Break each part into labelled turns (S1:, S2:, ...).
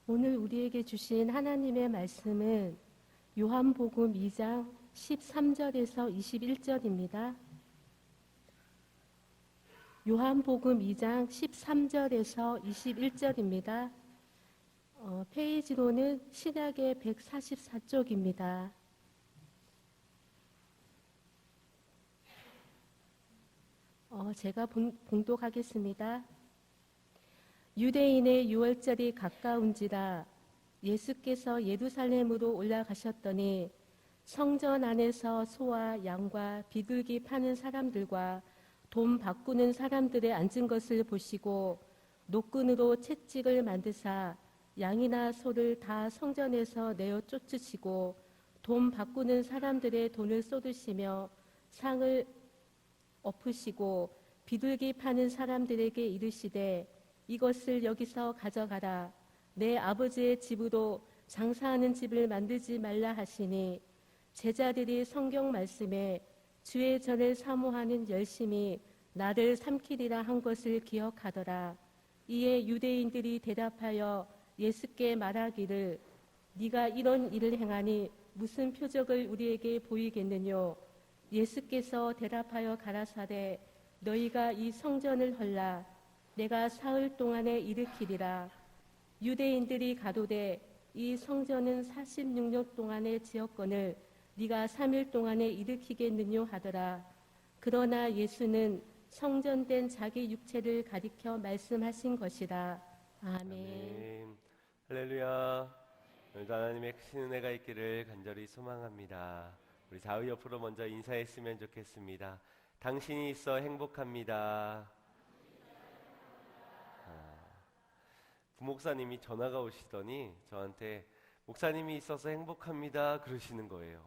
S1: 오늘 우리에게 주신 하나님의 말씀은 요한복음 2장 13절에서 21절입니다. 요한복음 2장 13절에서 21절입니다. 페이지로는 신약의 144쪽입니다. 제가 봉독하겠습니다. 유대인의 유월절이 가까운지라 예수께서 예루살렘으로 올라가셨더니 성전 안에서 소와 양과 비둘기 파는 사람들과 돈 바꾸는 사람들의 앉은 것을 보시고 노끈으로 채찍을 만드사 양이나 소를 다 성전에서 내어 쫓으시고 돈 바꾸는 사람들의 돈을 쏟으시며 상을 엎으시고 비둘기 파는 사람들에게 이르시되 이것을 여기서 가져가라. 내 아버지의 집으로 장사하는 집을 만들지 말라 하시니 제자들이 성경 말씀에 주의 전을 사모하는 열심히 나를 삼키리라 한 것을 기억하더라. 이에 유대인들이 대답하여 예수께 말하기를 네가 이런 일을 행하니 무슨 표적을 우리에게 보이겠느뇨. 예수께서 대답하여 가라사대 너희가 이 성전을 헐라 내가 사흘 동안에 일으키리라. 유대인들이 가로되 이 성전은 46년 동안에 지었거늘 네가 3일 동안에 일으키겠느뇨 하더라. 그러나 예수는 성전된 자기 육체를 가리켜 말씀하신 것이라. 아멘.
S2: 아멘. 할렐루야. 오늘도 하나님의 크신 은혜가 있기를 간절히 소망합니다. 우리 좌우 옆으로 먼저 인사했으면 좋겠습니다. 당신이 있어 행복합니다. 부목사님이 전화가 오시더니 저한테 목사님이 있어서 행복합니다 그러시는 거예요.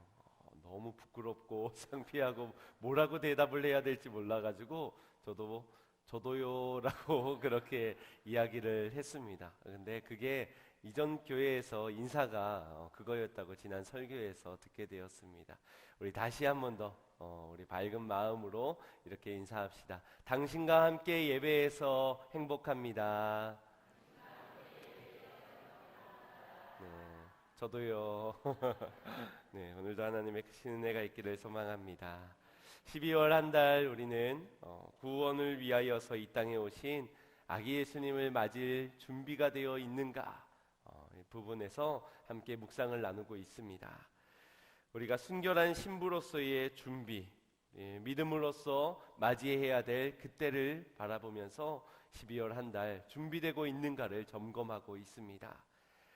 S2: 너무 부끄럽고 창피하고 뭐라고 대답을 해야 될지 몰라가지고 저도요 라고 그렇게 이야기를 했습니다. 근데 그게 이전 교회에서 인사가 그거였다고 지난 설교에서 듣게 되었습니다. 우리 다시 한 번 더 우리 밝은 마음으로 이렇게 인사합시다. 당신과 함께 예배해서 행복합니다. 네, 저도요. 네, 오늘도 하나님의 크신 은혜가 있기를 소망합니다. 12월 한 달 우리는 구원을 위하여서 이 땅에 오신 아기 예수님을 맞을 준비가 되어 있는가 이 부분에서 함께 묵상을 나누고 있습니다. 우리가 순결한 신부로서의 준비, 믿음으로써 맞이해야 될 그때를 바라보면서 12월 한 달 준비되고 있는가를 점검하고 있습니다.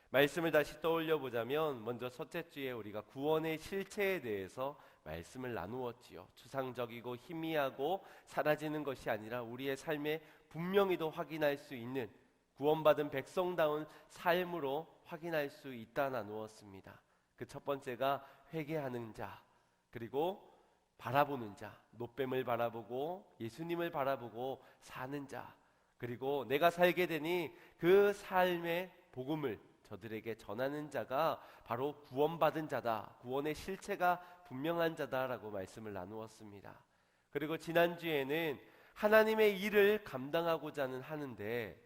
S2: 말씀을 다시 떠올려 보자면 먼저 첫째 주에 우리가 구원의 실체에 대해서 말씀을 나누었지요. 추상적이고 희미하고 사라지는 것이 아니라 우리의 삶에 분명히도 확인할 수 있는 구원받은 백성다운 삶으로 확인할 수 있다 나누었습니다. 그 첫 번째가 회개하는 자, 그리고 바라보는 자, 노뱀을 바라보고 예수님을 바라보고 사는 자, 그리고 내가 살게 되니 그 삶의 복음을 저들에게 전하는 자가 바로 구원받은 자다. 구원의 실체가 분명한 자다라고 말씀을 나누었습니다. 그리고 지난주에는 하나님의 일을 감당하고자 하는데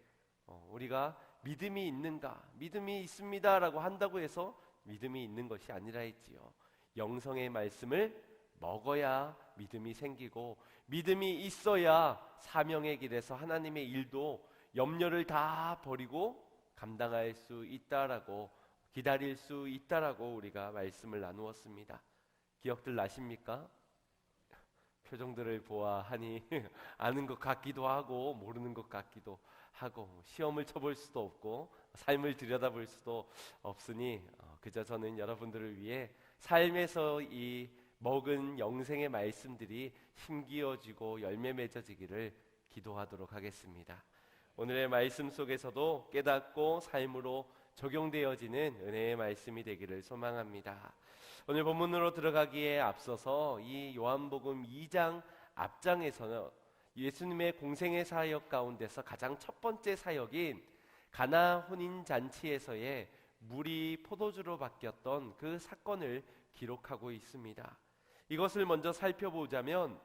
S2: 우리가 믿음이 있는가? 믿음이 있습니다라고 한다고 해서 믿음이 있는 것이 아니라 했지요. 영성의 말씀을 먹어야 믿음이 생기고 믿음이 있어야 사명의 길에서 하나님의 일도 염려를 다 버리고 감당할 수 있다라고 기다릴 수 있다라고 우리가 말씀을 나누었습니다. 기억들 나십니까? 표정들을 보아하니 아는 것 같기도 하고 모르는 것 같기도 하고 시험을 쳐볼 수도 없고 삶을 들여다볼 수도 없으니 그저 저는 여러분들을 위해 삶에서 이 먹은 영생의 말씀들이 힘기어지고 열매 맺어지기를 기도하도록 하겠습니다. 오늘의 말씀 속에서도 깨닫고 삶으로 적용되어지는 은혜의 말씀이 되기를 소망합니다. 오늘 본문으로 들어가기에 앞서서 이 요한복음 2장 앞장에서는 예수님의 공생의 사역 가운데서 가장 첫 번째 사역인 가나 혼인잔치에서의 물이 포도주로 바뀌었던 그 사건을 기록하고 있습니다. 이것을 먼저 살펴보자면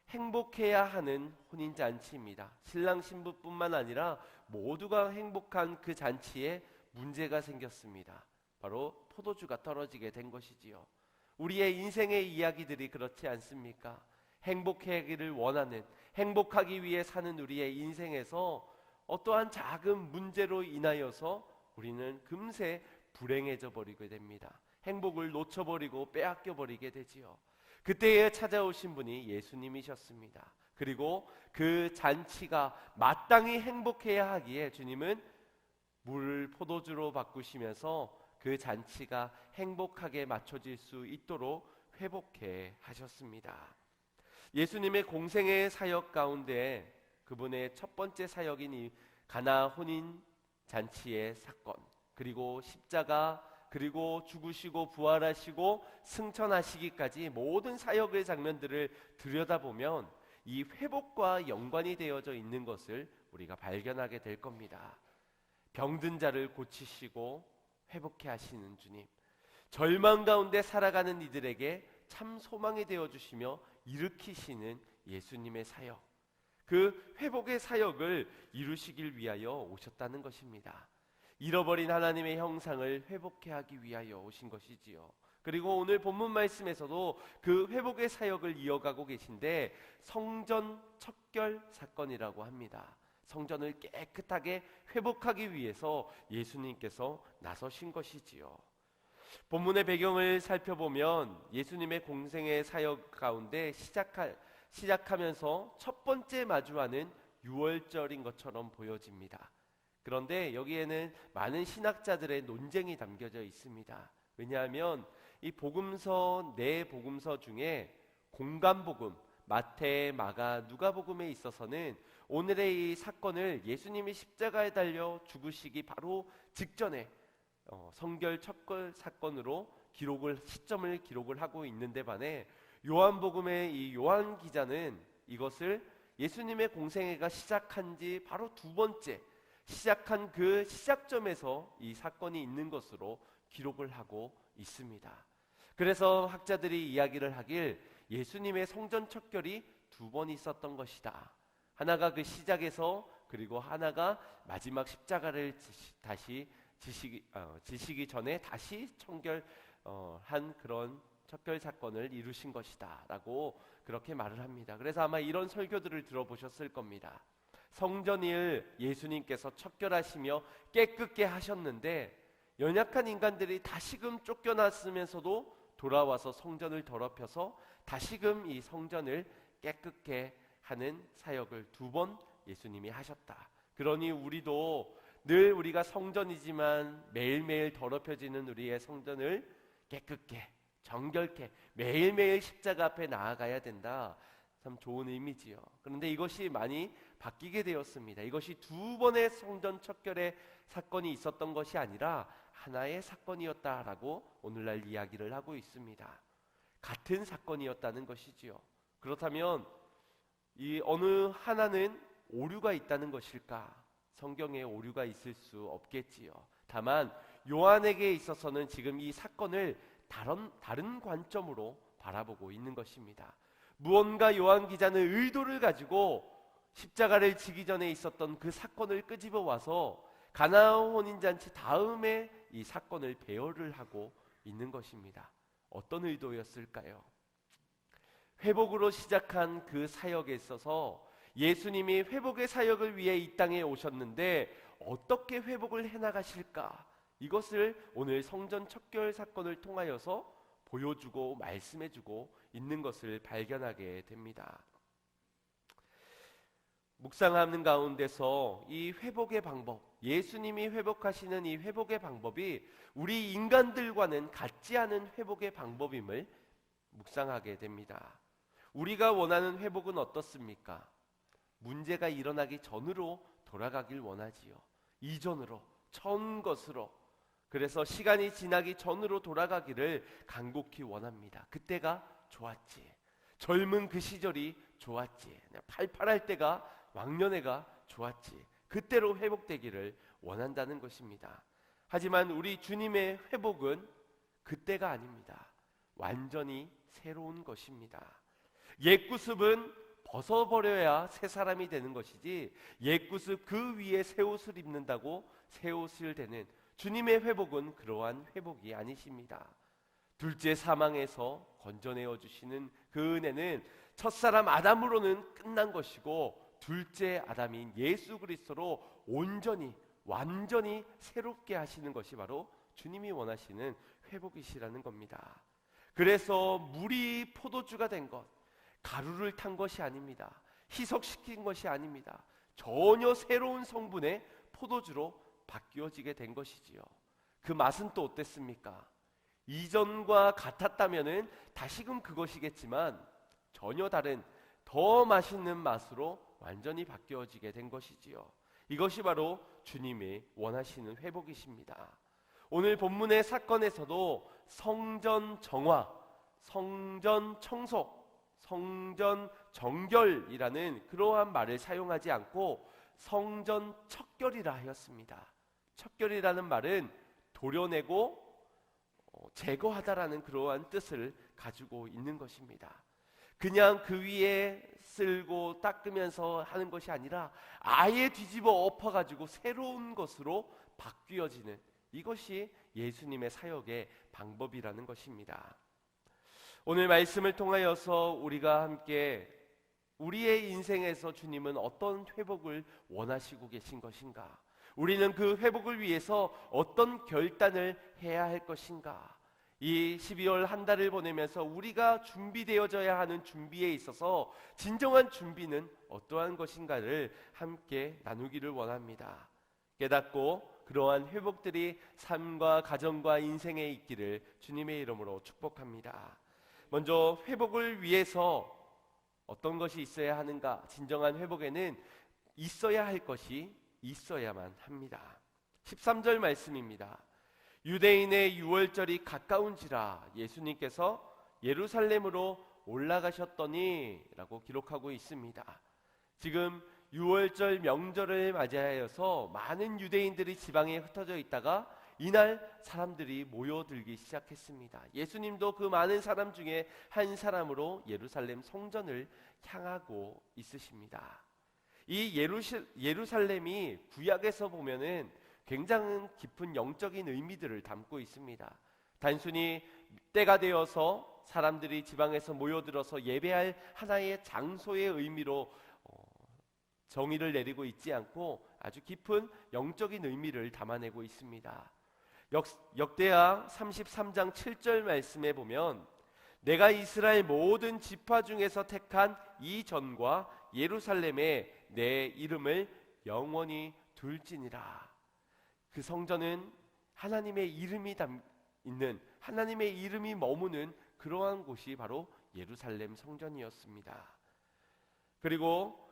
S2: 행복해야 하는 혼인잔치입니다. 신랑 신부뿐만 아니라 모두가 행복한 그 잔치에 문제가 생겼습니다. 바로 포도주가 떨어지게 된 것이지요. 우리의 인생의 이야기들이 그렇지 않습니까? 행복하기를 원하는, 행복하기 위해 사는 우리의 인생에서 어떠한 작은 문제로 인하여서 우리는 금세 불행해져 버리게 됩니다. 행복을 놓쳐버리고 빼앗겨 버리게 되지요. 그때에 찾아오신 분이 예수님이셨습니다. 그리고 그 잔치가 마땅히 행복해야 하기에 주님은 물을 포도주로 바꾸시면서 그 잔치가 행복하게 맞춰질 수 있도록 회복해 하셨습니다. 예수님의 공생의 사역 가운데 그분의 첫 번째 사역인 이 가나 혼인 잔치의 사건, 그리고 십자가, 그리고 죽으시고 부활하시고 승천하시기까지 모든 사역의 장면들을 들여다보면 이 회복과 연관이 되어져 있는 것을 우리가 발견하게 될 겁니다. 병든 자를 고치시고 회복해 하시는 주님, 절망 가운데 살아가는 이들에게 참 소망이 되어주시며 일으키시는 예수님의 사역, 그 회복의 사역을 이루시길 위하여 오셨다는 것입니다. 잃어버린 하나님의 형상을 회복해 하기 위하여 오신 것이지요. 그리고 오늘 본문 말씀에서도 그 회복의 사역을 이어가고 계신데 성전 척결 사건이라고 합니다. 성전을 깨끗하게 회복하기 위해서 예수님께서 나서신 것이지요. 본문의 배경을 살펴보면 예수님의 공생의 사역 가운데 시작하면서 첫 번째 마주하는 유월절인 것처럼 보여집니다. 그런데 여기에는 많은 신학자들의 논쟁이 담겨져 있습니다. 왜냐하면 이 복음서, 네 복음서 중에 공간복음, 마태, 마가, 누가복음에 있어서는 오늘의 이 사건을 예수님이 십자가에 달려 죽으시기 바로 직전에 성결 척결 사건으로 시점을 기록을 하고 있는데 반해 요한복음의 이 요한 기자는 이것을 예수님의 공생애가 시작한 지 바로 두 번째, 시작한 그 시작점에서 이 사건이 있는 것으로 기록을 하고 있습니다. 그래서 학자들이 이야기를 하길 예수님의 성전 척결이 두 번 있었던 것이다. 하나가 그 시작에서, 그리고 하나가 마지막 십자가를 지시기 전에 다시 한 그런 척결 사건을 이루신 것이다 라고 그렇게 말을 합니다. 그래서 아마 이런 설교들을 들어보셨을 겁니다. 성전을 예수님께서 척결하시며 깨끗게 하셨는데 연약한 인간들이 다시금 쫓겨났으면서도 돌아와서 성전을 더럽혀서 다시금 이 성전을 깨끗게 하는 사역을 두 번 예수님이 하셨다. 그러니 우리도 늘 우리가 성전이지만 매일매일 더럽혀지는 우리의 성전을 깨끗게, 정결케 매일매일 십자가 앞에 나아가야 된다. 참 좋은 의미지요. 그런데 이것이 많이 바뀌게 되었습니다. 이것이 두 번의 성전 척결의 사건이 있었던 것이 아니라 하나의 사건이었다라고 오늘날 이야기를 하고 있습니다. 같은 사건이었다는 것이지요. 그렇다면 이 어느 하나는 오류가 있다는 것일까? 성경에 오류가 있을 수 없겠지요. 다만 요한에게 있어서는 지금 이 사건을 다른 관점으로 바라보고 있는 것입니다. 무언가 요한 기자는 의도를 가지고 십자가를 지기 전에 있었던 그 사건을 끄집어 와서 가나 혼인잔치 다음에 이 사건을 배열을 하고 있는 것입니다. 어떤 의도였을까요? 회복으로 시작한 그 사역에 있어서 예수님이 회복의 사역을 위해 이 땅에 오셨는데 어떻게 회복을 해나가실까? 이것을 오늘 성전 척결 사건을 통하여서 보여주고 말씀해주고 있는 것을 발견하게 됩니다. 묵상하는 가운데서 이 회복의 방법, 예수님이 회복하시는 이 회복의 방법이 우리 인간들과는 같지 않은 회복의 방법임을 묵상하게 됩니다. 우리가 원하는 회복은 어떻습니까? 문제가 일어나기 전으로 돌아가길 원하지요. 이전으로, 처음 것으로. 그래서 시간이 지나기 전으로 돌아가기를 간곡히 원합니다. 그때가 좋았지. 젊은 그 시절이 좋았지. 팔팔할 때가, 왕년애가 좋았지. 그때로 회복되기를 원한다는 것입니다. 하지만 우리 주님의 회복은 그때가 아닙니다. 완전히 새로운 것입니다. 옛구습은 벗어버려야 새 사람이 되는 것이지, 옛구습 그 위에 새 옷을 입는다고 새 옷을 되는 주님의 회복은 그러한 회복이 아니십니다. 둘째 사망에서 건져내어 주시는 그 은혜는 첫사람 아담으로는 끝난 것이고 둘째 아담인 예수 그리스도로 온전히 완전히 새롭게 하시는 것이 바로 주님이 원하시는 회복이시라는 겁니다. 그래서 물이 포도주가 된 것, 가루를 탄 것이 아닙니다. 희석시킨 것이 아닙니다. 전혀 새로운 성분의 포도주로 바뀌어지게 된 것이지요. 그 맛은 또 어땠습니까? 이전과 같았다면은 다시금 그것이겠지만 전혀 다른 더 맛있는 맛으로 완전히 바뀌어지게 된 것이지요. 이것이 바로 주님이 원하시는 회복이십니다. 오늘 본문의 사건에서도 성전 정화, 성전 청소, 성전 정결이라는 그러한 말을 사용하지 않고 성전 척결이라 하였습니다. 척결이라는 말은 도려내고 제거하다라는 그러한 뜻을 가지고 있는 것입니다. 그냥 그 위에 쓸고 닦으면서 하는 것이 아니라 아예 뒤집어 엎어가지고 새로운 것으로 바뀌어지는, 이것이 예수님의 사역의 방법이라는 것입니다. 오늘 말씀을 통하여서 우리가 함께 우리의 인생에서 주님은 어떤 회복을 원하시고 계신 것인가? 우리는 그 회복을 위해서 어떤 결단을 해야 할 것인가? 이 12월 한 달을 보내면서 우리가 준비되어져야 하는 준비에 있어서 진정한 준비는 어떠한 것인가를 함께 나누기를 원합니다. 깨닫고 그러한 회복들이 삶과 가정과 인생에 있기를 주님의 이름으로 축복합니다. 먼저 회복을 위해서 어떤 것이 있어야 하는가? 진정한 회복에는 있어야 할 것이 있어야만 합니다. 13절 말씀입니다. 유대인의 유월절이 가까운지라 예수님께서 예루살렘으로 올라가셨더니 라고 기록하고 있습니다. 지금 유월절 명절을 맞이하여서 많은 유대인들이 지방에 흩어져 있다가 이날 사람들이 모여들기 시작했습니다. 예수님도 그 많은 사람 중에 한 사람으로 예루살렘 성전을 향하고 있으십니다. 이 예루살렘이 구약에서 보면은 굉장히 깊은 영적인 의미들을 담고 있습니다. 단순히 때가 되어서 사람들이 지방에서 모여들어서 예배할 하나의 장소의 의미로 정의를 내리고 있지 않고 아주 깊은 영적인 의미를 담아내고 있습니다. 역대하 33장 7절 말씀에 보면 내가 이스라엘 모든 지파 중에서 택한 이 전과 예루살렘에 내 이름을 영원히 둘지니라. 그 성전은 하나님의 이름이 있는, 하나님의 이름이 머무는 그러한 곳이 바로 예루살렘 성전이었습니다. 그리고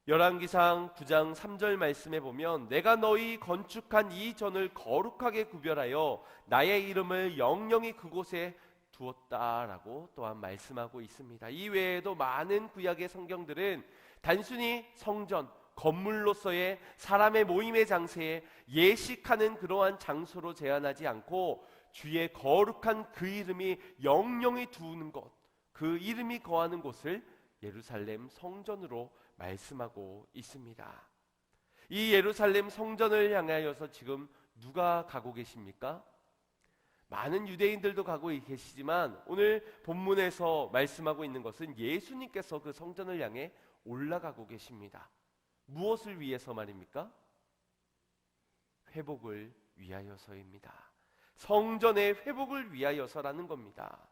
S2: 열왕기상 9장 3절 말씀에 보면 내가 너희 건축한 이 전을 거룩하게 구별하여 나의 이름을 영영히 그곳에 두었다라고 또한 말씀하고 있습니다. 이 외에도 많은 구약의 성경들은 단순히 성전, 건물로서의 사람의 모임의 장소에 예식하는 그러한 장소로 제한하지 않고 주의 거룩한 그 이름이 영영히 두는 곳, 그 이름이 거하는 곳을 예루살렘 성전으로 말씀하고 있습니다. 이 예루살렘 성전을 향하여서 지금 누가 가고 계십니까? 많은 유대인들도 가고 계시지만 오늘 본문에서 말씀하고 있는 것은 예수님께서 그 성전을 향해 올라가고 계십니다. 무엇을 위해서 말입니까? 회복을 위하여서입니다. 성전의 회복을 위하여서라는 겁니다.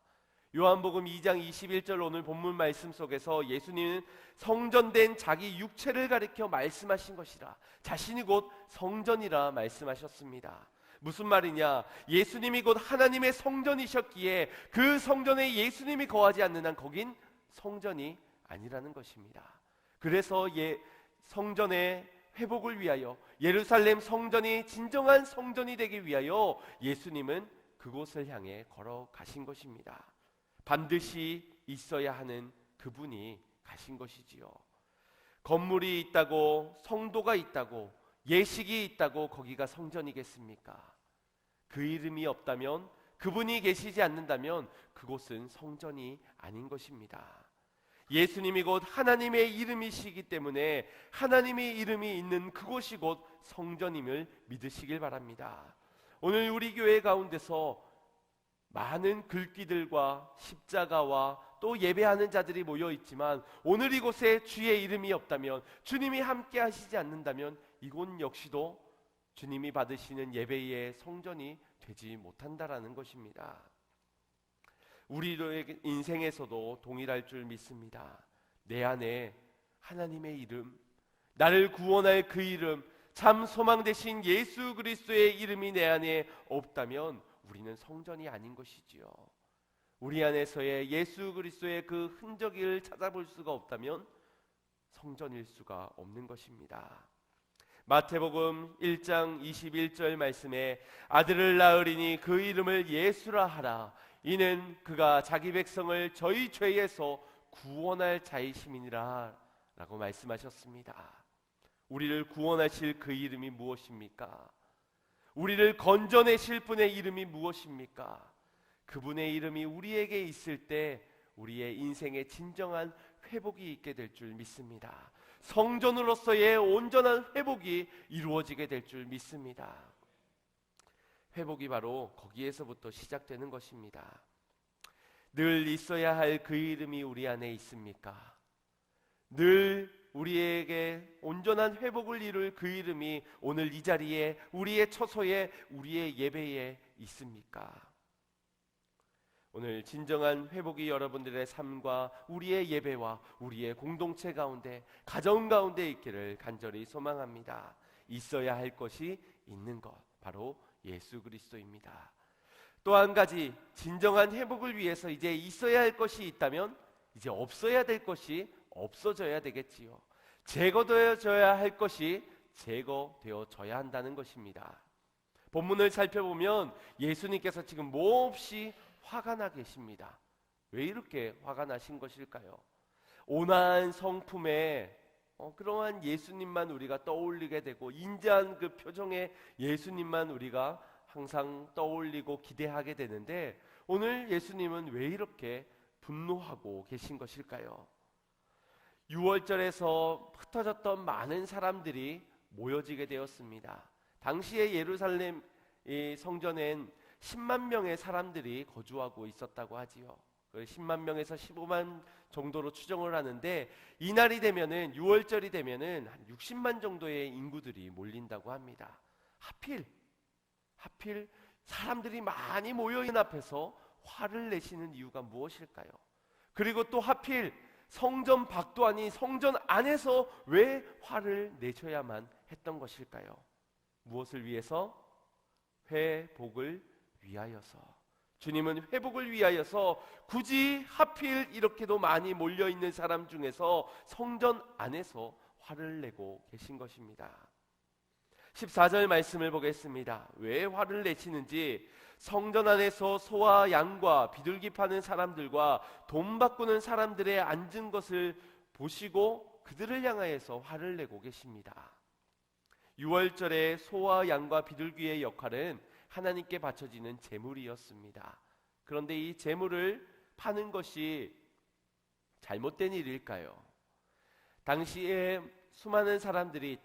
S2: 요한복음 2장 21절 오늘 본문 말씀 속에서 예수님은 성전된 자기 육체를 가리켜 말씀하신 것이라, 자신이 곧 성전이라 말씀하셨습니다. 무슨 말이냐? 예수님이 곧 하나님의 성전이셨기에 그 성전에 예수님이 거하지 않는 한 거긴 성전이 아니라는 것입니다. 그래서 성전의 회복을 위하여, 예루살렘 성전이 진정한 성전이 되기 위하여 예수님은 그곳을 향해 걸어가신 것입니다. 반드시 있어야 하는 그분이 가신 것이지요. 건물이 있다고, 성도가 있다고, 예식이 있다고 거기가 성전이겠습니까? 그 이름이 없다면, 그분이 계시지 않는다면 그곳은 성전이 아닌 것입니다. 예수님이 곧 하나님의 이름이시기 때문에 하나님의 이름이 있는 그곳이 곧 성전임을 믿으시길 바랍니다. 오늘 우리 교회 가운데서 많은 글귀들과 십자가와 또 예배하는 자들이 모여 있지만 오늘 이곳에 주의 이름이 없다면, 주님이 함께 하시지 않는다면 이곳 역시도 주님이 받으시는 예배의 성전이 되지 못한다라는 것입니다. 우리의 인생에서도 동일할 줄 믿습니다. 내 안에 하나님의 이름, 나를 구원할 그 이름, 참 소망 되신 예수 그리스도의 이름이 내 안에 없다면 우리는 성전이 아닌 것이지요. 우리 안에서의 예수 그리스도의 그 흔적을 찾아볼 수가 없다면 성전일 수가 없는 것입니다. 마태복음 1장 21절 말씀에 아들을 낳으리니 그 이름을 예수라 하라. 이는 그가 자기 백성을 저희 죄에서 구원할 자이심이니라 라고 말씀하셨습니다. 우리를 구원하실 그 이름이 무엇입니까? 우리를 건져내실 분의 이름이 무엇입니까? 그분의 이름이 우리에게 있을 때 우리의 인생에 진정한 회복이 있게 될 줄 믿습니다. 성전으로서의 온전한 회복이 이루어지게 될 줄 믿습니다. 회복이 바로 거기에서부터 시작되는 것입니다. 늘 있어야 할 그 이름이 우리 안에 있습니까? 늘 우리에게 온전한 회복을 이룰 그 이름이 오늘 이 자리에, 우리의 처소에, 우리의 예배에 있습니까? 오늘 진정한 회복이 여러분들의 삶과 우리의 예배와 우리의 공동체 가운데, 가정 가운데 있기를 간절히 소망합니다. 있어야 할 것이 있는 것, 바로 예수 그리스도입니다. 또 한 가지, 진정한 회복을 위해서 이제 있어야 할 것이 있다면 이제 없어야 될 것이 없어져야 되겠지요. 제거되어져야 할 것이 제거되어져야 한다는 것입니다. 본문을 살펴보면 예수님께서 지금 몹시 화가 나 계십니다. 왜 이렇게 화가 나신 것일까요? 온화한 성품에 그러한 예수님만 우리가 떠올리게 되고, 인자한 그 표정의 예수님만 우리가 항상 떠올리고 기대하게 되는데, 오늘 예수님은 왜 이렇게 분노하고 계신 것일까요? 6월절에서 흩어졌던 많은 사람들이 모여지게 되었습니다. 당시에 예루살렘 성전엔 10만 명의 사람들이 거주하고 있었다고 하지요. 10만 명에서 15만 정도로 추정을 하는데, 이날이 되면은, 6월절이 되면은 한 60만 정도의 인구들이 몰린다고 합니다. 하필 사람들이 많이 모여 있는 앞에서 화를 내시는 이유가 무엇일까요? 그리고 또 하필 성전 밖도 아닌 성전 안에서 왜 화를 내셔야만 했던 것일까요? 무엇을 위해서? 회복을 위하여서. 주님은 회복을 위하여서 굳이 하필 이렇게도 많이 몰려있는 사람 중에서 성전 안에서 화를 내고 계신 것입니다. 14절 말씀을 보겠습니다. 왜 화를 내시는지, 성전 안에서 소와 양과 비둘기 파는 사람들과 돈 바꾸는 사람들의 앉은 것을 보시고 그들을 향하여서 화를 내고 계십니다. 6월절에 소와 양과 비둘기의 역할은 하나님께 바쳐지는 제물이었습니다. 그런데 이 제물을 파는 것이 잘못된 일일까요? 당시에 수많은 사람들이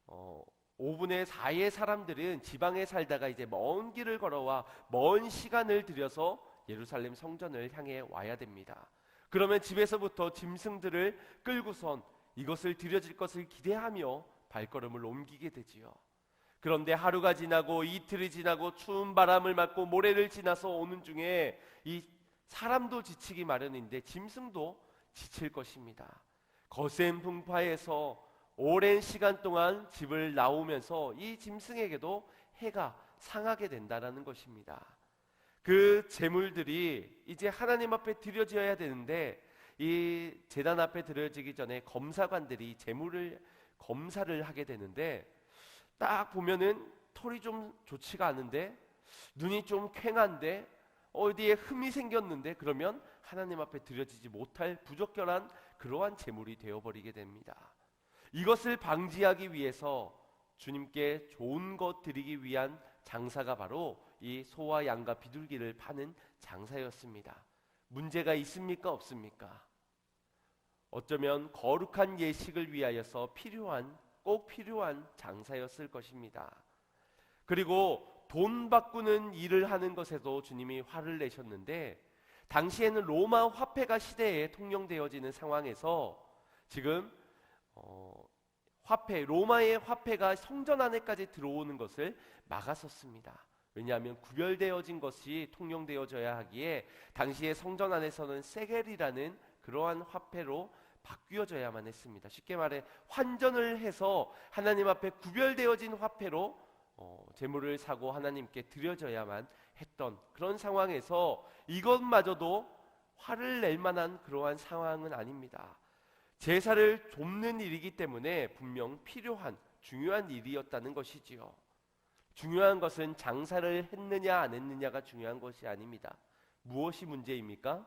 S2: 5분의 4의 사람들은 지방에 살다가 이제 먼 길을 걸어와 먼 시간을 들여서 예루살렘 성전을 향해 와야 됩니다. 그러면 집에서부터 짐승들을 끌고선 이것을 드려질 것을 기대하며 발걸음을 옮기게 되지요. 그런데 하루가 지나고 이틀이 지나고 추운 바람을 맞고 모래를 지나서 오는 중에 이 사람도 지치기 마련인데 짐승도 지칠 것입니다. 거센 풍파에서 오랜 시간 동안 집을 나오면서 이 짐승에게도 해가 상하게 된다는 것입니다. 그 제물들이 이제 하나님 앞에 드려져야 되는데, 이 제단 앞에 드려지기 전에 검사관들이 제물을 검사를 하게 되는데, 딱 보면은 털이 좀 좋지가 않은데, 눈이 좀 퀭한데, 어디에 흠이 생겼는데, 그러면 하나님 앞에 드려지지 못할 부적절한 그러한 제물이 되어버리게 됩니다. 이것을 방지하기 위해서 주님께 좋은 것 드리기 위한 장사가 바로 이 소와 양과 비둘기를 파는 장사였습니다. 문제가 있습니까? 없습니까? 어쩌면 거룩한 예식을 위하여서 꼭 필요한 장사였을 것입니다. 그리고 돈 바꾸는 일을 하는 것에도 주님이 화를 내셨는데, 당시에는 로마 화폐가 시대에 통용되어지는 상황에서 지금 로마의 화폐가 성전 안에까지 들어오는 것을 막았었습니다. 왜냐하면 구별되어진 것이 통용되어져야 하기에 당시에 성전 안에서는 세겔이라는 그러한 화폐로 바뀌어져야만 했습니다. 쉽게 말해 환전을 해서 하나님 앞에 구별되어진 화폐로 제물을 사고 하나님께 드려져야만 했던 그런 상황에서 이것마저도 화를 낼 만한 그러한 상황은 아닙니다. 제사를 돕는 일이기 때문에 분명 필요한 중요한 일이었다는 것이지요. 중요한 것은 장사를 했느냐 안 했느냐가 중요한 것이 아닙니다. 무엇이 문제입니까?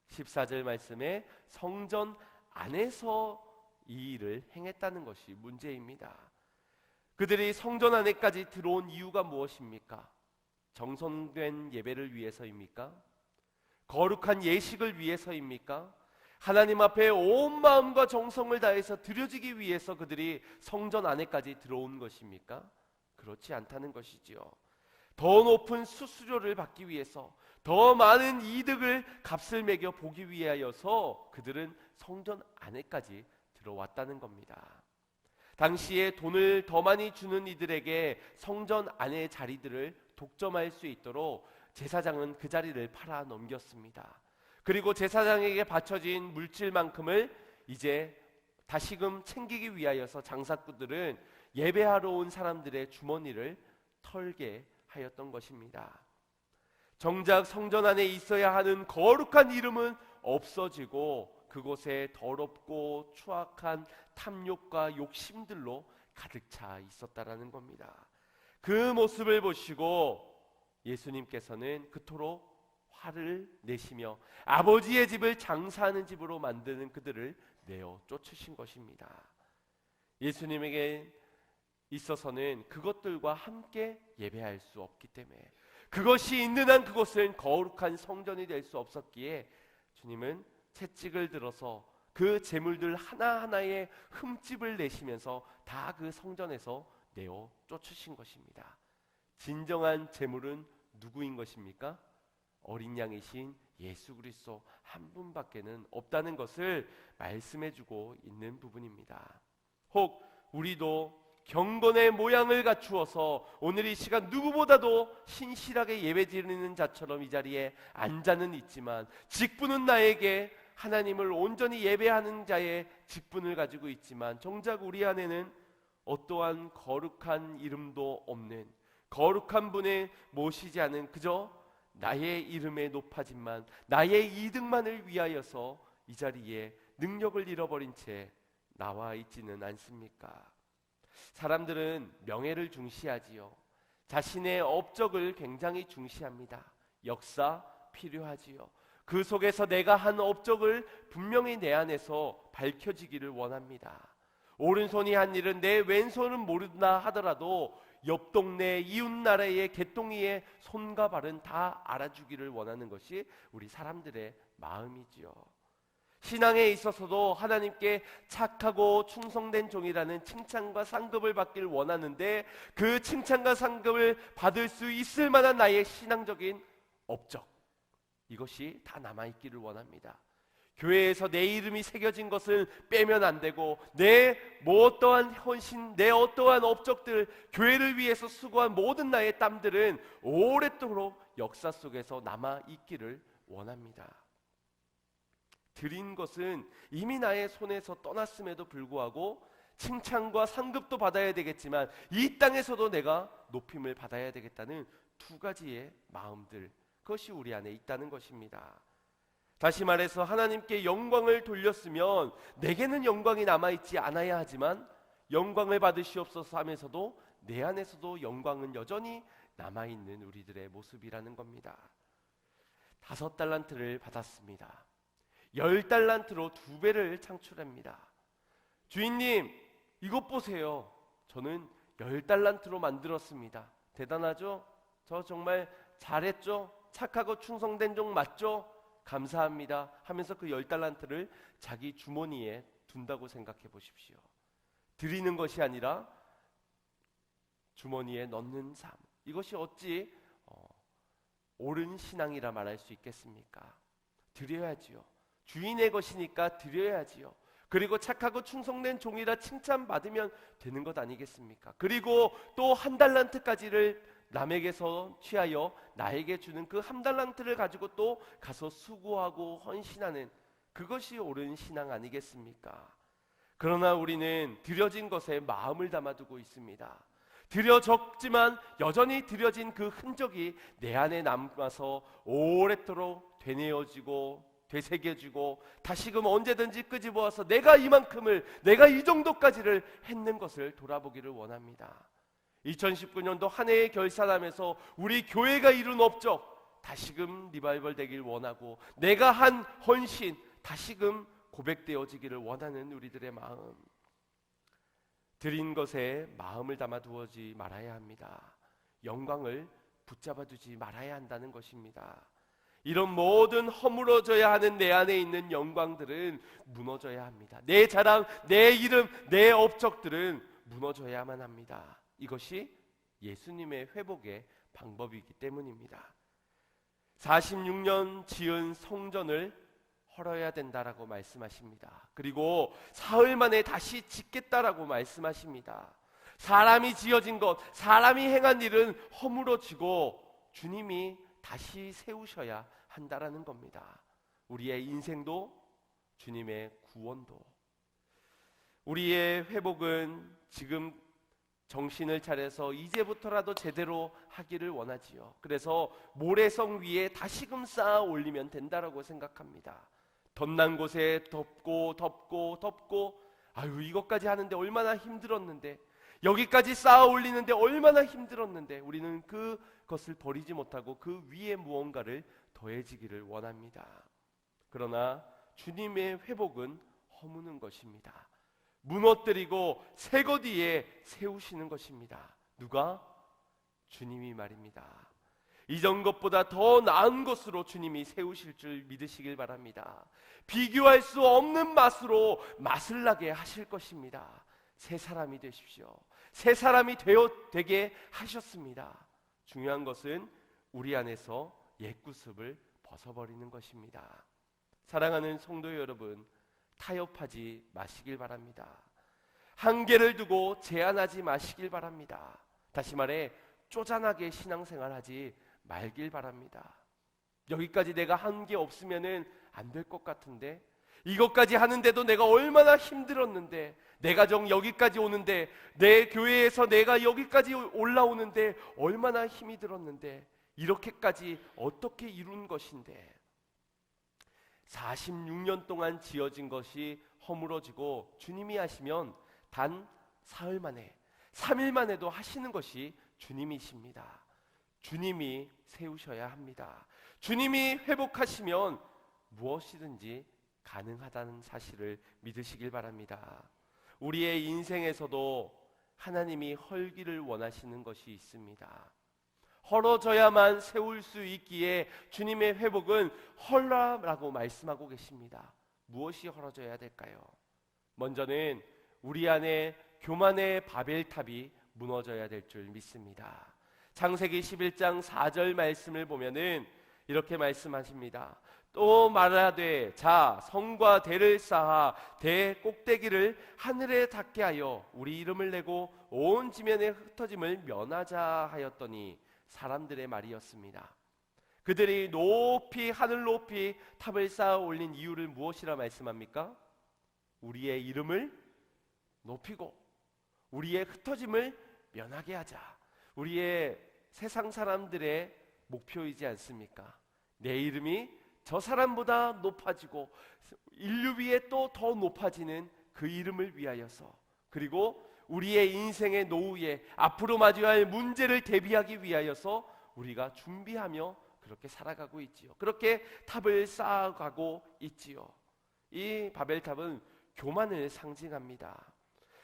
S2: 14절 말씀에 성전 안에서 이 일을 행했다는 것이 문제입니다. 그들이 성전 안에까지 들어온 이유가 무엇입니까? 정성된 예배를 위해서입니까? 거룩한 예식을 위해서입니까? 하나님 앞에 온 마음과 정성을 다해서 드려지기 위해서 그들이 성전 안에까지 들어온 것입니까? 그렇지 않다는 것이지요. 더 높은 수수료를 받기 위해서, 더 많은 이득을 값을 매겨 보기 위하여서 그들은 성전 안에까지 들어왔다는 겁니다. 당시에 돈을 더 많이 주는 이들에게 성전 안의 자리들을 독점할 수 있도록 제사장은 그 자리를 팔아 넘겼습니다. 그리고 제사장에게 바쳐진 물질만큼을 이제 다시금 챙기기 위하여서 장사꾼들은 예배하러 온 사람들의 주머니를 털게 하였던 것입니다. 정작 성전 안에 있어야 하는 거룩한 이름은 없어지고 그곳에 더럽고 추악한 탐욕과 욕심들로 가득 차 있었다라는 겁니다. 그 모습을 보시고 예수님께서는 그토록 화를 내시며 아버지의 집을 장사하는 집으로 만드는 그들을 내어 쫓으신 것입니다. 예수님에게 있어서는 그것들과 함께 예배할 수 없기 때문에, 그것이 있는 한 그곳은 거룩한 성전이 될 수 없었기에 주님은 채찍을 들어서 그 제물들 하나하나에 흠집을 내시면서 다 그 성전에서 내어 쫓으신 것입니다. 진정한 제물은 누구인 것입니까? 어린 양이신 예수 그리스도 한 분밖에는 없다는 것을 말씀해주고 있는 부분입니다. 혹 우리도 경건의 모양을 갖추어서 오늘 이 시간 누구보다도 신실하게 예배드리는 자처럼 이 자리에 앉아는 있지만, 직분은 나에게 하나님을 온전히 예배하는 자의 직분을 가지고 있지만, 정작 우리 안에는 어떠한 거룩한 이름도 없는, 거룩한 분에 모시지 않은, 그저 나의 이름에 높아짐만, 나의 이득만을 위하여서 이 자리에 능력을 잃어버린 채 나와 있지는 않습니까? 사람들은 명예를 중시하지요. 자신의 업적을 굉장히 중시합니다. 역사 필요하지요. 그 속에서 내가 한 업적을 분명히 내 안에서 밝혀지기를 원합니다. 오른손이 한 일은 내 왼손은 모른다 하더라도 옆 동네 이웃 나라의 개똥이의 손과 발은 다 알아주기를 원하는 것이 우리 사람들의 마음이지요. 신앙에 있어서도 하나님께 착하고 충성된 종이라는 칭찬과 상급을 받길 원하는데, 그 칭찬과 상급을 받을 수 있을 만한 나의 신앙적인 업적, 이것이 다 남아있기를 원합니다. 교회에서 내 이름이 새겨진 것을 빼면 안 되고, 내 어떠한 헌신, 내 어떠한 업적들, 교회를 위해서 수고한 모든 나의 땀들은 오랫도록 역사 속에서 남아있기를 원합니다. 드린 것은 이미 나의 손에서 떠났음에도 불구하고 칭찬과 상급도 받아야 되겠지만, 이 땅에서도 내가 높임을 받아야 되겠다는 두 가지의 마음들, 그것이 우리 안에 있다는 것입니다. 다시 말해서 하나님께 영광을 돌렸으면 내게는 영광이 남아있지 않아야 하지만, 영광을 받으시옵소서 하면서도 내 안에서도 영광은 여전히 남아있는 우리들의 모습이라는 겁니다. 5달란트를 받았습니다. 10달란트로 2배를 창출합니다. 주인님, 이것 보세요. 저는 10달란트로 만들었습니다. 대단하죠? 저 정말 잘했죠? 착하고 충성된 종 맞죠? 감사합니다 하면서 그 10달란트를 자기 주머니에 둔다고 생각해 보십시오. 드리는 것이 아니라 주머니에 넣는 삶, 이것이 어찌 옳은 신앙이라 말할 수 있겠습니까? 드려야지요. 주인의 것이니까 드려야지요. 그리고 착하고 충성된 종이라 칭찬받으면 되는 것 아니겠습니까? 그리고 또 1달란트까지를 남에게서 취하여 나에게 주는 그 1달란트를 가지고 또 가서 수고하고 헌신하는, 그것이 옳은 신앙 아니겠습니까? 그러나 우리는 드려진 것에 마음을 담아두고 있습니다. 드려졌지만 여전히 드려진 그 흔적이 내 안에 남아서 오랫도록 되뇌어지고 되새겨지고 다시금 언제든지 끄집어와서 내가 이만큼을, 내가 이 정도까지를 했는 것을 돌아보기를 원합니다. 2019년도 한 해의 결산하면서 우리 교회가 이룬 업적 다시금 리바이벌 되길 원하고, 내가 한 헌신 다시금 고백되어지기를 원하는 우리들의 마음, 드린 것에 마음을 담아 두어지 말아야 합니다. 영광을 붙잡아 두지 말아야 한다는 것입니다. 이런 모든 허물어져야 하는 내 안에 있는 영광들은 무너져야 합니다. 내 자랑, 내 이름, 내 업적들은 무너져야만 합니다. 이것이 예수님의 회복의 방법이기 때문입니다. 46년 지은 성전을 헐어야 된다라고 말씀하십니다. 그리고 사흘 만에 다시 짓겠다라고 말씀하십니다. 사람이 지어진 것, 사람이 행한 일은 허물어지고 주님이 다시 세우셔야 한다라는 겁니다. 우리의 인생도 주님의 구원도. 우리의 회복은 지금 정신을 차려서 이제부터라도 제대로 하기를 원하지요. 그래서 모래성 위에 다시금 쌓아 올리면 된다라고 생각합니다. 덧난 곳에 덮고 덮고 덮고, 아유 이것까지 하는데 얼마나 힘들었는데, 여기까지 쌓아 올리는데 얼마나 힘들었는데, 우리는 그것을 버리지 못하고 그 위에 무언가를 더해지기를 원합니다. 그러나 주님의 회복은 허무는 것입니다. 무너뜨리고 새 것 위에 세우시는 것입니다. 누가? 주님이 말입니다. 이전 것보다 더 나은 것으로 주님이 세우실 줄 믿으시길 바랍니다. 비교할 수 없는 맛으로 맛을 나게 하실 것입니다. 새 사람이 되십시오. 새 사람이 되게 하셨습니다. 중요한 것은 우리 안에서 옛구습을 벗어버리는 것입니다. 사랑하는 성도 여러분, 타협하지 마시길 바랍니다. 한계를 두고 제한하지 마시길 바랍니다. 다시 말해 쪼잔하게 신앙생활하지 말길 바랍니다. 여기까지 내가 한 게 없으면은 안 될 것 같은데, 이것까지 하는데도 내가 얼마나 힘들었는데, 내 가정 여기까지 오는데, 내 교회에서 내가 여기까지 올라오는데 얼마나 힘이 들었는데, 이렇게까지 어떻게 이룬 것인데, 46년 동안 지어진 것이 허물어지고 주님이 하시면 단 사흘 만에, 3일 만에도 하시는 것이 주님이십니다. 주님이 세우셔야 합니다. 주님이 회복하시면 무엇이든지 가능하다는 사실을 믿으시길 바랍니다. 우리의 인생에서도 하나님이 헐기를 원하시는 것이 있습니다. 헐어져야만 세울 수 있기에 주님의 회복은 헐라라고 말씀하고 계십니다. 무엇이 헐어져야 될까요? 먼저는 우리 안에 교만의 바벨탑이 무너져야 될 줄 믿습니다. 창세기 11장 4절 말씀을 보면은 이렇게 말씀하십니다. 또 말하되 자 성과 대를 쌓아 대 꼭대기를 하늘에 닿게 하여 우리 이름을 내고 온 지면의 흩어짐을 면하자 하였더니 사람들의 말이었습니다. 그들이 높이 하늘 높이 탑을 쌓아 올린 이유를 무엇이라 말씀합니까? 우리의 이름을 높이고 우리의 흩어짐을 면하게 하자. 우리의 세상 사람들의 목표이지 않습니까? 내 이름이 저 사람보다 높아지고 인류 위에 또 더 높아지는 그 이름을 위하여서, 그리고 우리의 인생의 노후에 앞으로 마주해야 할 문제를 대비하기 위하여서 우리가 준비하며 그렇게 살아가고 있지요. 그렇게 탑을 쌓아가고 있지요. 이 바벨탑은 교만을 상징합니다.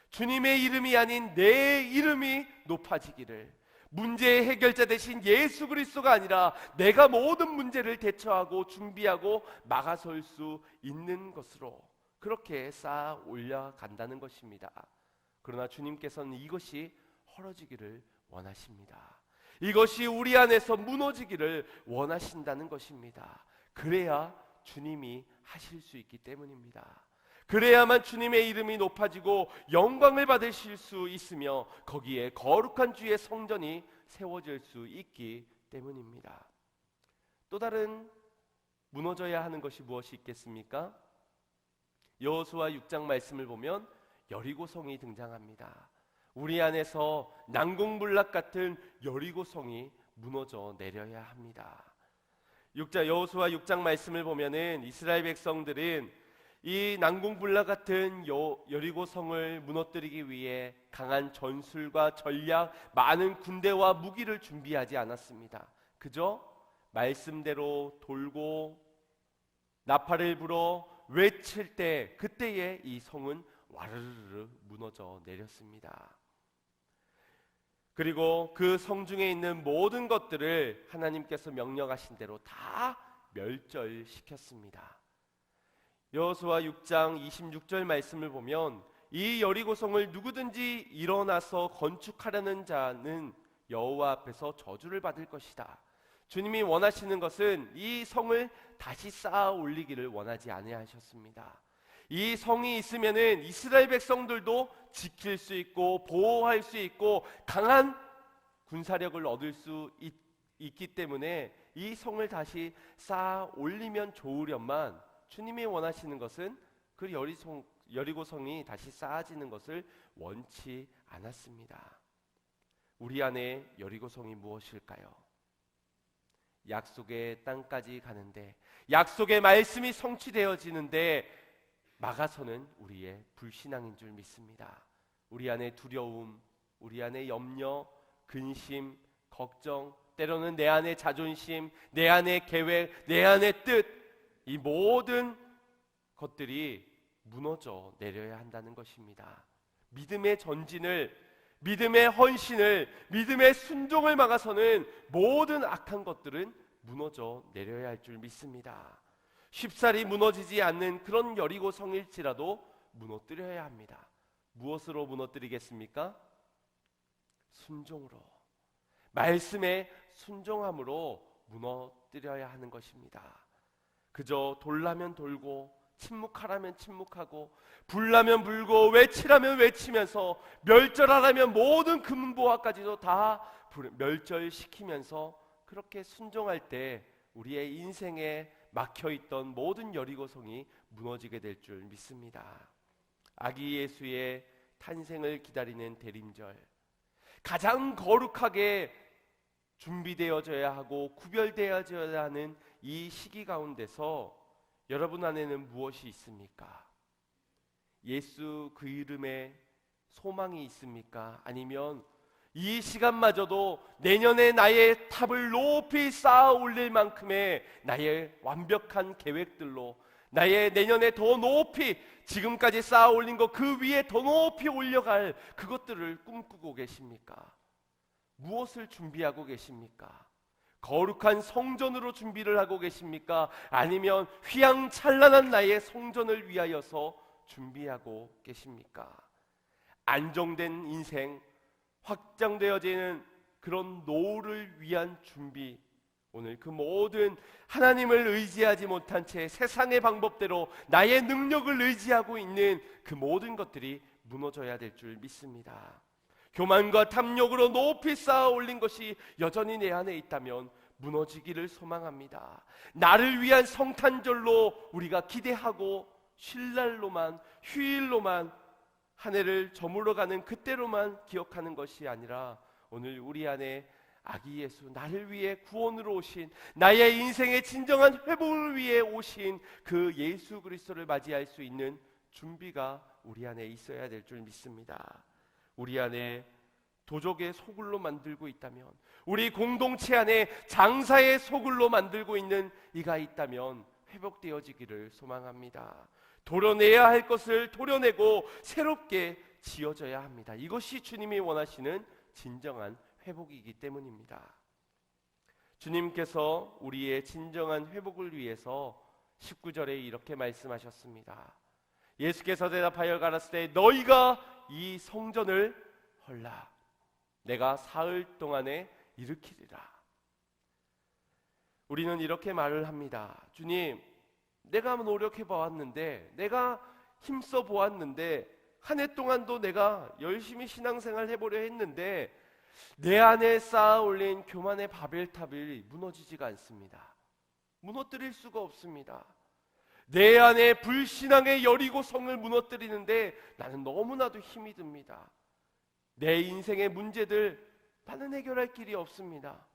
S2: 주님의 이름이 아닌 내 이름이 높아지기를, 문제의 해결자 대신 예수 그리스도가 아니라 내가 모든 문제를 대처하고 준비하고 막아설 수 있는 것으로 그렇게 쌓아 올려간다는 것입니다. 그러나 주님께서는 이것이 헐어지기를 원하십니다. 이것이 우리 안에서 무너지기를 원하신다는 것입니다. 그래야 주님이 하실 수 있기 때문입니다. 그래야만 주님의 이름이 높아지고 영광을 받으실 수 있으며 거기에 거룩한 주의 성전이 세워질 수 있기 때문입니다. 또 다른 무너져야 하는 것이 무엇이 있겠습니까? 여호수아 6장 말씀을 보면 여리고성이 등장합니다. 우리 안에서 난공불락 같은 여리고성이 무너져 내려야 합니다. 여호수아 6장 말씀을 보면은 이스라엘 백성들은 이 난공불락 같은 여리고성을 무너뜨리기 위해 강한 전술과 전략, 많은 군대와 무기를 준비하지 않았습니다. 그저 말씀대로 돌고 나팔을 불어 외칠 때 그때에 이 성은 와르르 무너져 내렸습니다. 그리고 그 성중에 있는 모든 것들을 하나님께서 명령하신 대로 다 멸절시켰습니다. 여호수아 6장 26절 말씀을 보면 이 여리고성을 누구든지 일어나서 건축하려는 자는 여호와 앞에서 저주를 받을 것이다. 주님이 원하시는 것은 이 성을 다시 쌓아 올리기를 원하지 아니하셨습니다. 이 성이 있으면은 이스라엘 백성들도 지킬 수 있고 보호할 수 있고 강한 군사력을 얻을 수 있기 때문에 이 성을 다시 쌓아 올리면 좋으련만 주님이 원하시는 것은 그 여리고성이 다시 쌓아지는 것을 원치 않았습니다. 우리 안에 여리고성이 무엇일까요? 약속의 땅까지 가는데, 약속의 말씀이 성취되어지는데 막아서는 우리의 불신앙인 줄 믿습니다. 우리 안에 두려움, 우리 안에 염려, 근심, 걱정, 때로는 내 안의 자존심, 내 안의 계획, 내 안의 뜻, 이 모든 것들이 무너져 내려야 한다는 것입니다. 믿음의 전진을, 믿음의 헌신을, 믿음의 순종을 막아서는 모든 악한 것들은 무너져 내려야 할 줄 믿습니다. 쉽사리 무너지지 않는 그런 여리고성일지라도 무너뜨려야 합니다. 무엇으로 무너뜨리겠습니까? 순종으로, 말씀에 순종함으로 무너뜨려야 하는 것입니다. 그저 돌라면 돌고 침묵하라면 침묵하고 불라면 불고 외치라면 외치면서 멸절하라면 모든 금보화까지도 다 멸절시키면서 그렇게 순종할 때 우리의 인생에 막혀있던 모든 여리고성이 무너지게 될 줄 믿습니다. 아기 예수의 탄생을 기다리는 대림절, 가장 거룩하게 준비되어져야 하고 구별되어져야 하는 이 시기 가운데서 여러분 안에는 무엇이 있습니까? 예수 그 이름에 소망이 있습니까? 아니면 이 시간마저도 내년에 나의 탑을 높이 쌓아 올릴 만큼의 나의 완벽한 계획들로 나의 내년에 더 높이 지금까지 쌓아 올린 것 그 위에 더 높이 올려갈 그것들을 꿈꾸고 계십니까? 무엇을 준비하고 계십니까? 거룩한 성전으로 준비를 하고 계십니까? 아니면 휘황찬란한 나의 성전을 위하여서 준비하고 계십니까? 안정된 인생, 확장되어지는 그런 노후를 위한 준비, 오늘 그 모든 하나님을 의지하지 못한 채 세상의 방법대로 나의 능력을 의지하고 있는 그 모든 것들이 무너져야 될 줄 믿습니다. 교만과 탐욕으로 높이 쌓아 올린 것이 여전히 내 안에 있다면 무너지기를 소망합니다. 나를 위한 성탄절로 우리가 기대하고 쉴날로만, 휴일로만 한 해를 저물어가는 그때로만 기억하는 것이 아니라 오늘 우리 안에 아기 예수, 나를 위해 구원으로 오신, 나의 인생의 진정한 회복을 위해 오신 그 예수 그리스도를 맞이할 수 있는 준비가 우리 안에 있어야 될 줄 믿습니다. 우리 안에 도적의 소굴로 만들고 있다면, 우리 공동체 안에 장사의 소굴로 만들고 있는 이가 있다면 회복되어지기를 소망합니다. 도려내야 할 것을 도려내고 새롭게 지어져야 합니다. 이것이 주님이 원하시는 진정한 회복이기 때문입니다. 주님께서 우리의 진정한 회복을 위해서 19절에 이렇게 말씀하셨습니다. 예수께서 대답하여 가라사대 너희가 이 성전을 헐라. 내가 사흘 동안에 일으키리라. 우리는 이렇게 말을 합니다. 주님, 내가 노력해 보았는데, 내가 힘써 보았는데, 한 해 동안도 내가 열심히 신앙생활 해보려 했는데 내 안에 쌓아 올린 교만의 바벨탑이 무너지지가 않습니다. 무너뜨릴 수가 없습니다. 내 안에 불신앙의 여리고성을 무너뜨리는데 나는 너무나도 힘이 듭니다. 내 인생의 문제들 나는 해결할 길이 없습니다.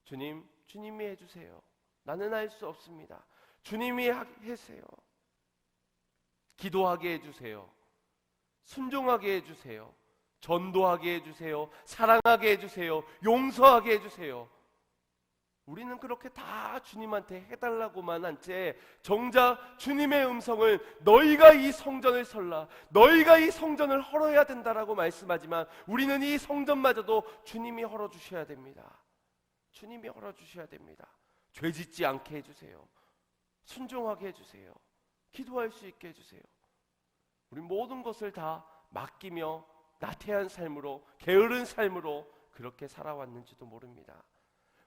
S2: 주님, 주님이 해주세요. 나는 할 수 없습니다. 주님이 하세요. 기도하게 해주세요. 순종하게 해주세요. 전도하게 해주세요. 사랑하게 해주세요. 용서하게 해주세요. 우리는 그렇게 다 주님한테 해달라고만 한 채 정작 주님의 음성을 너희가 이 성전을 설라, 너희가 이 성전을 헐어야 된다라고 말씀하지만 우리는 이 성전마저도 주님이 헐어주셔야 됩니다. 주님이 헐어주셔야 됩니다. 죄짓지 않게 해주세요. 순종하게 해주세요. 기도할 수 있게 해주세요. 우리 모든 것을 다 맡기며 나태한 삶으로, 게으른 삶으로 그렇게 살아왔는지도 모릅니다.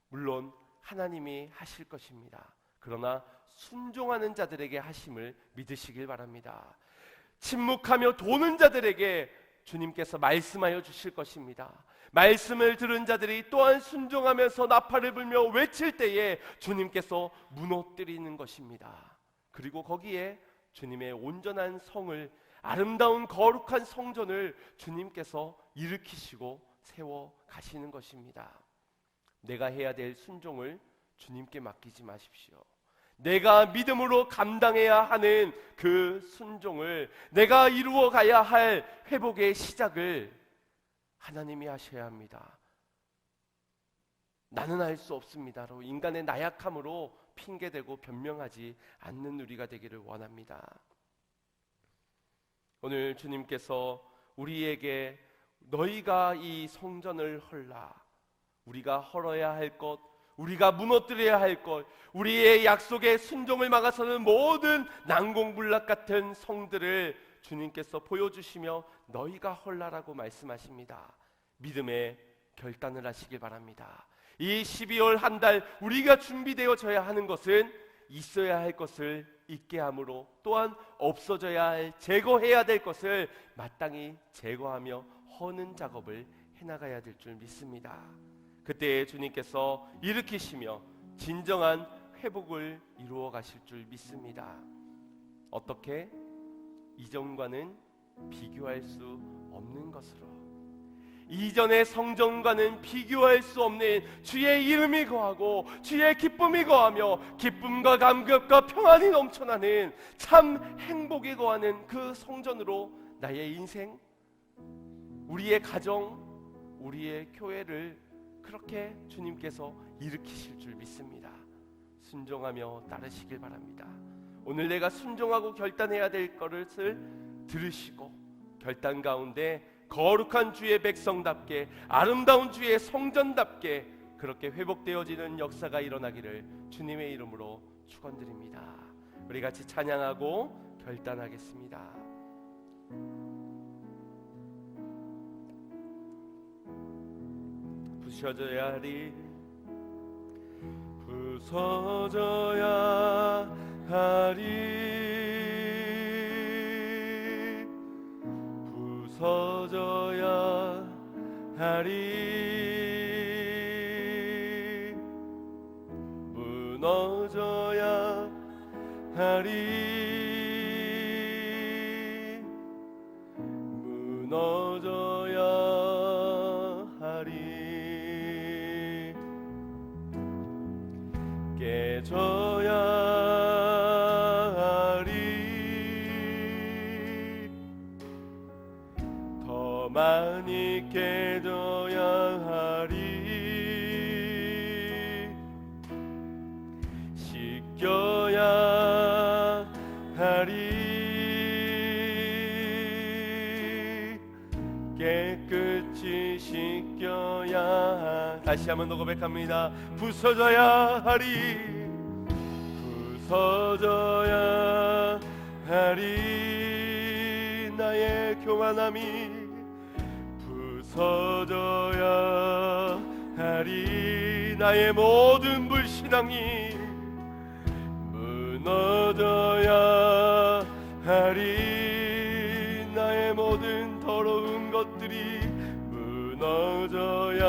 S2: 물론 하나님이 하실 것입니다. 그러나 순종하는 자들에게 하심을 믿으시길 바랍니다. 침묵하며 도는 자들에게 주님께서 말씀하여 주실 것입니다. 말씀을 들은 자들이 또한 순종하면서 나팔을 불며 외칠 때에 주님께서 무너뜨리는 것입니다. 그리고 거기에 주님의 온전한 성을, 아름다운 거룩한 성전을 주님께서 일으키시고 세워 가시는 것입니다. 내가 해야 될 순종을 주님께 맡기지 마십시오. 내가 믿음으로 감당해야 하는 그 순종을, 내가 이루어 가야 할 회복의 시작을 하나님이 하셔야 합니다. 나는 할 수 없습니다로 인간의 나약함으로 핑계대고 변명하지 않는 우리가 되기를 원합니다. 오늘 주님께서 우리에게 너희가 이 성전을 헐라, 우리가 헐어야 할 것, 우리가 무너뜨려야 할 것, 우리의 약속의 순종을 막아서는 모든 난공불락 같은 성들을 주님께서 보여주시며 너희가 헐라라고 말씀하십니다. 믿음의 결단을 하시길 바랍니다. 이 12월 한 달 우리가 준비되어져야 하는 것은 있어야 할 것을 있게 함으로, 또한 없어져야 할, 제거해야 될 것을 마땅히 제거하며 허는 작업을 해나가야 될 줄 믿습니다. 그때 주님께서 일으키시며 진정한 회복을 이루어 가실 줄 믿습니다. 어떻게? 이전과는 비교할 수 없는 것으로, 이전의 성전과는 비교할 수 없는 주의 이름이 거하고 주의 기쁨이 거하며 기쁨과 감격과 평안이 넘쳐나는 참 행복이 거하는 그 성전으로 나의 인생, 우리의 가정, 우리의 교회를 그렇게 주님께서 일으키실 줄 믿습니다. 순종하며 따르시길 바랍니다. 오늘 내가 순종하고 결단해야 될 것을 들으시고 결단 가운데 거룩한 주의 백성답게, 아름다운 주의 성전답게 그렇게 회복되어지는 역사가 일어나기를 주님의 이름으로 축원드립니다. 우리 같이 찬양하고 결단하겠습니다. 부서져야 하리, 부서져야 하리, 부서져야 하리, 무너져야 하리, 무너져야 하리, 깨져야 많이 깨져야 하리, 씻겨야 하리, 깨끗이 씻겨야. 다시 한번 고백합니다. 부서져야 하리, 부서져야 하리, 나의 교만함이 부서져야 하리. 나의 모든 불신앙이 무너져야 하리. 나의 모든 더러운 것들이 무너져야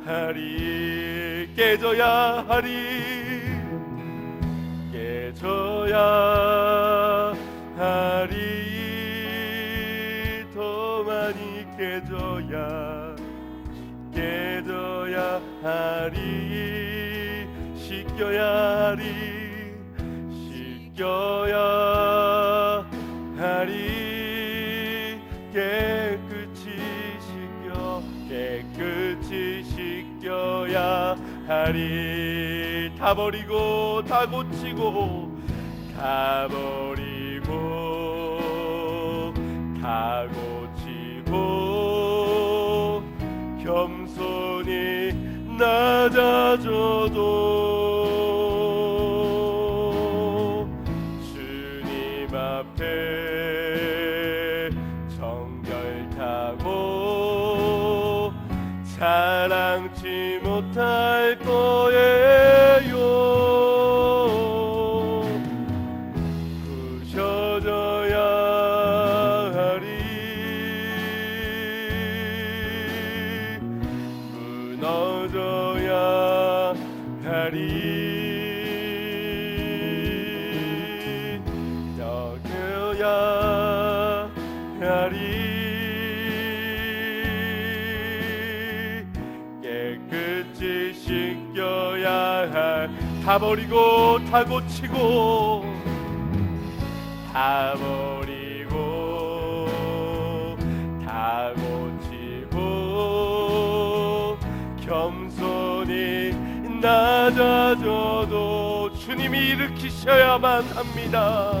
S2: 하리. 깨져야 하리. 깨져야 하리. 더 많이 깨져야 하리. 씻겨야 하리. 씻겨야 하리. 깨끗이 씻겨야 하리. 다 버리고 다 고치고 다 버리고 다 고치고 겸손히 낮아져도 주님 앞에 정결타고 사랑치 못할 거예요. 부셔져야 하리. 무너져야 하리. 썩여야 하리. 깨끗이 씻겨야 하리. 다 버리고 다 고치고 다 버리고 다 고치고 겸손히 낮아져도 주님이 일으키셔야만 합니다.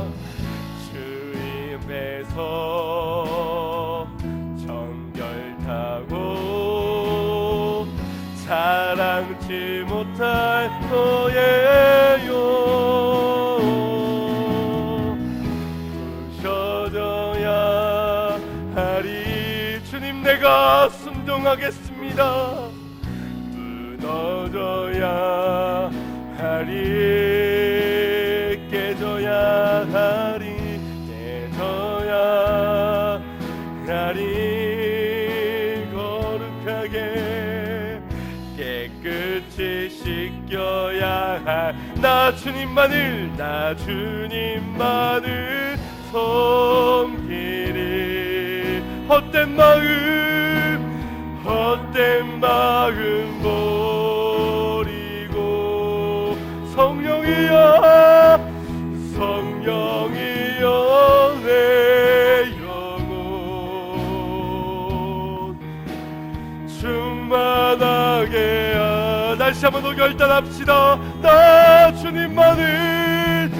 S2: 주님께서 정결타고 사랑치 못할 거예요. 부셔져야 하리. 주님 내가 순종하겠습니다. 무너져야 하리. 깨져야 하리. 깨져야 하리. 거룩하게 깨끗이 씻겨야 하리. 나 주님만을 섬기리. 헛된 마음 버리고 성령이여 내 영혼 충만하게 다시 한번 더 결단합시다. 나 주님만을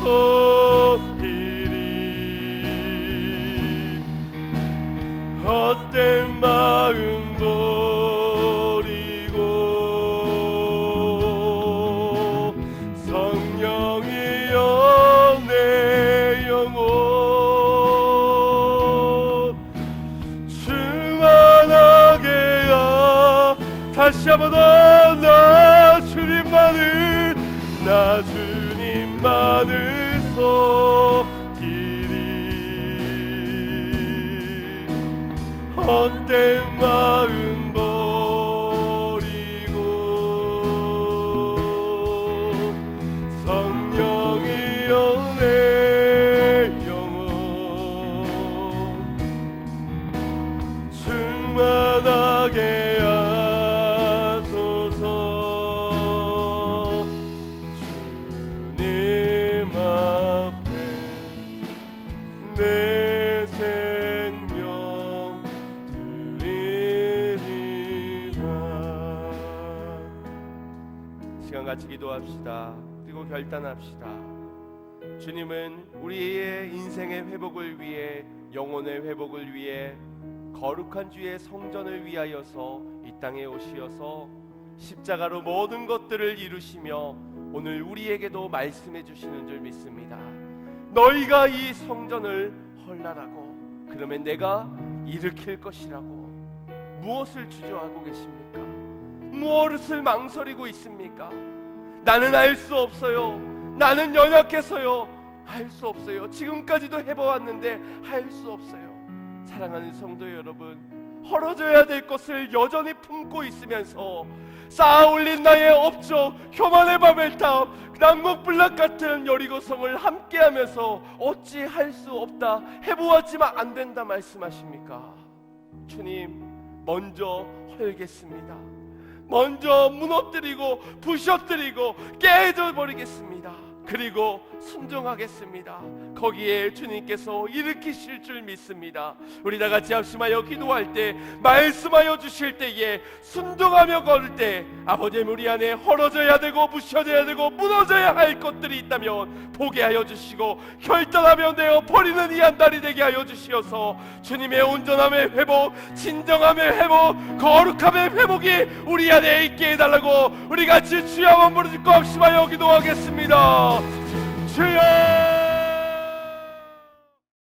S2: 섬기리. 헛된 마음 버리고 성령이여 내 영혼 충만하게 하라. 다시 한번 더 나 주님만을 섬기리. 헛된 마음 버리고 성령이여 내 영혼 충만하게 하소서. 주님 앞에 내 생명 시간 같이 기도합시다. 그리고 결단합시다. 주님은 우리의 인생의 회복을 위해, 영혼의 회복을 위해, 거룩한 주의 성전을 위하여서 이 땅에 오시어서 십자가로 모든 것들을 이루시며 오늘 우리에게도 말씀해 주시는 줄 믿습니다. 너희가 이 성전을 헐라라고, 그러면 내가 일으킬 것이라고. 무엇을 주저하고 계십니까? 무엇을 망설이고 있습니까? 나는 알 수 없어요. 나는 연약해서요. 할 수 없어요. 지금까지도 해보았는데 할 수 없어요. 사랑하는 성도 여러분, 헐어져야 될 것을 여전히 품고 있으면서 쌓아올린 나의 업적, 교만의 바벨탑, 남국블락 같은 여리고성을 함께하면서 어찌 할 수 없다, 해보았지만 안 된다 말씀하십니까? 주님, 먼저 헐겠습니다. 먼저 무너뜨리고 부셔뜨리고 깨져버리겠습니다. 그리고 순종하겠습니다. 거기에 주님께서 일으키실 줄 믿습니다. 우리 다 같이 합심하여 기도할 때, 말씀하여 주실 때에 순종하며 걸을 때, 아버지의 우리 안에 헐어져야 되고 부셔져야 되고 무너져야 할 것들이 있다면 보게 하여 주시고, 결단하며 내어 버리는 이 한 달이 되게 하여 주시어서 주님의 온전함의 회복, 진정함의 회복, 거룩함의 회복이 우리 안에 있게 해달라고 우리 같이 주여 한번 부르짖고 합심하여 기도하겠습니다. 주여